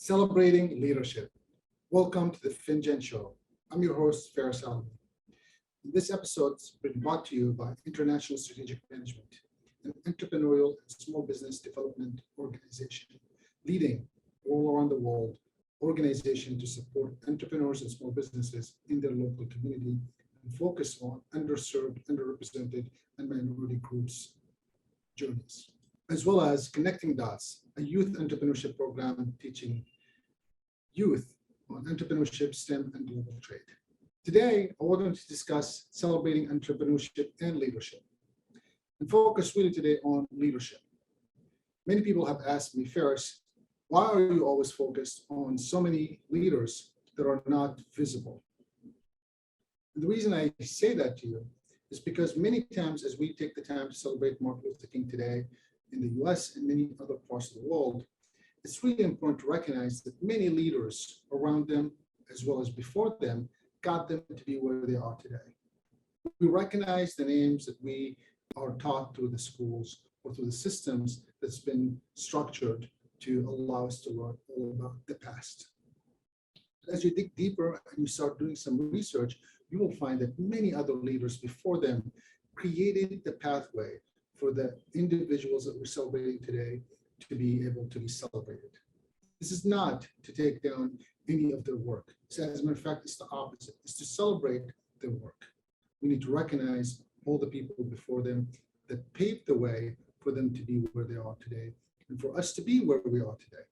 Celebrating leadership. Welcome to the Finjan Show. I'm your host, Faris Almi. This episode's been brought to you by International Strategic Management, an entrepreneurial and small business development organization leading all around the world organization to support entrepreneurs and small businesses in their local community and focus on underserved, underrepresented, and minority groups' journeys, as well as Connecting Dots, a youth entrepreneurship program teaching youth on entrepreneurship, STEM, and global trade. Today, I wanted to discuss celebrating entrepreneurship and leadership, and focus really today on leadership. Many people have asked me, Faris, why are you always focused on so many leaders that are not visible? And the reason I say that to you is because many times as we take the time to celebrate Martin Luther King today in the US and many other parts of the world, it's really important to recognize that many leaders around them, as well as before them, got them to be where they are today. We recognize the names that we are taught through the schools or through the systems that's been structured to allow us to learn all about the past. As you dig deeper and you start doing some research, you will find that many other leaders before them created the pathway for the individuals that we're celebrating today to be able to be celebrated. This is not to take down any of their work. So as a matter of fact, it's the opposite. It's to celebrate their work. We need to recognize all the people before them that paved the way for them to be where they are today and for us to be where we are today.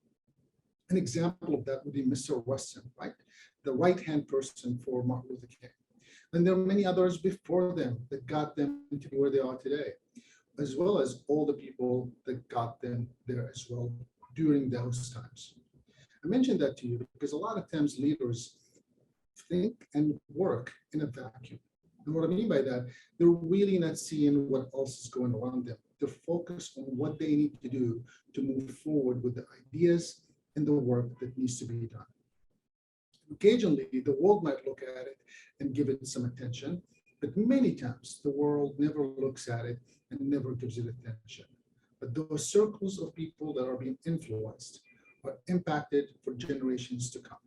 An example of that would be Mr. Weston, right? The right-hand person for Martin Luther King. And there are many others before them that got them to be where they are today, as well as all the people that got them there as well during those times. I mentioned that to you because a lot of times leaders think and work in a vacuum. And what I mean by that, they're really not seeing what else is going around them. They're focused on what they need to do to move forward with the ideas and the work that needs to be done. Occasionally, the world might look at it and give it some attention, but many times the world never looks at it and never gives it attention. But those circles of people that are being influenced are impacted for generations to come.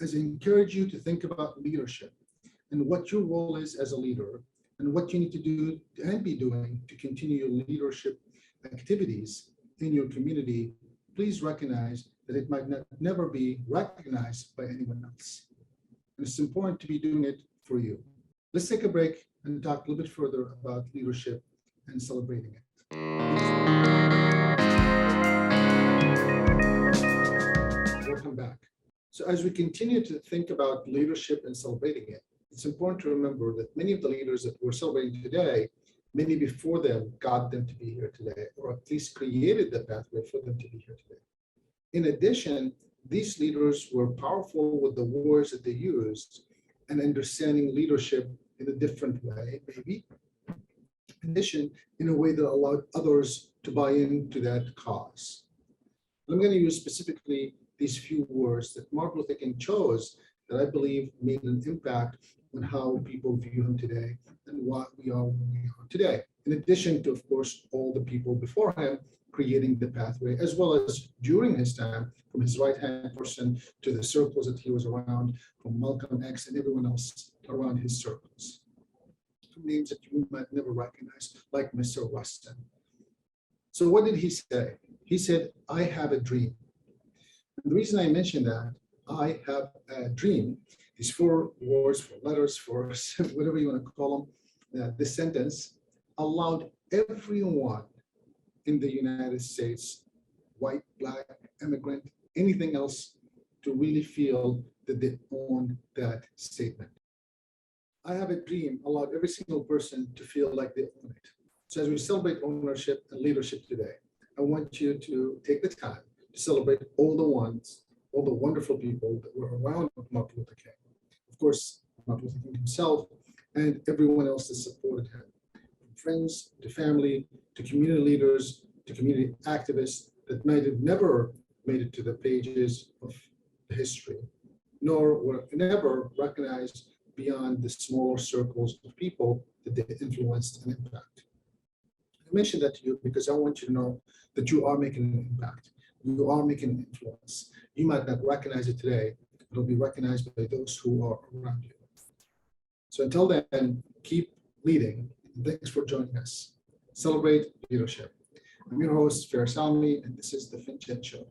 As I encourage you to think about leadership and what your role is as a leader and what you need to do and be doing to continue your leadership activities in your community, please recognize that it might never be recognized by anyone else. And it's important to be doing it for you. Let's take a break and talk a little bit further about leadership and celebrating it. Welcome back. So as we continue to think about leadership and celebrating it, it's important to remember that many of the leaders that we're celebrating today, many before them got them to be here today, or at least created the pathway for them to be here today. In addition, these leaders were powerful with the words that they used and understanding leadership in a different way, maybe. In addition, in a way that allowed others to buy into that cause. I'm going to use specifically these few words that Martin Luther King chose that I believe made an impact on how people view him today and what we are where we are today. In addition to, of course, all the people before him creating the pathway, as well as during his time, from his right-hand person to the circles that he was around, from Malcolm X and everyone else around his circles. Some names that you might never recognize, like Mr. Weston. So what did he say? He said, I have a dream. And the reason I mention that, I have a dream, these 4 words, 4 letters, 4 whatever you want to call them, this sentence allowed everyone in the United States, white, black, immigrant, anything else, to really feel that they own that statement. I have a dream allowed every single person to feel like they own it. So as we celebrate ownership and leadership today, I want you to take the time to celebrate all the wonderful people that were around Martin Luther King. Of course, Martin Luther King himself and everyone else that supported him. From friends to family, to community leaders, to community activists that might have never made it to the pages of the history, nor were never recognized beyond the smaller circles of people that they influenced and impact. I mentioned that to you because I want you to know that you are making an impact. You are making an influence. You might not recognize it today, but it'll be recognized by those who are around you. So until then, keep leading. And thanks for joining us. Celebrate leadership. I'm your host, Fair Salmi, and this is the Finjan Show.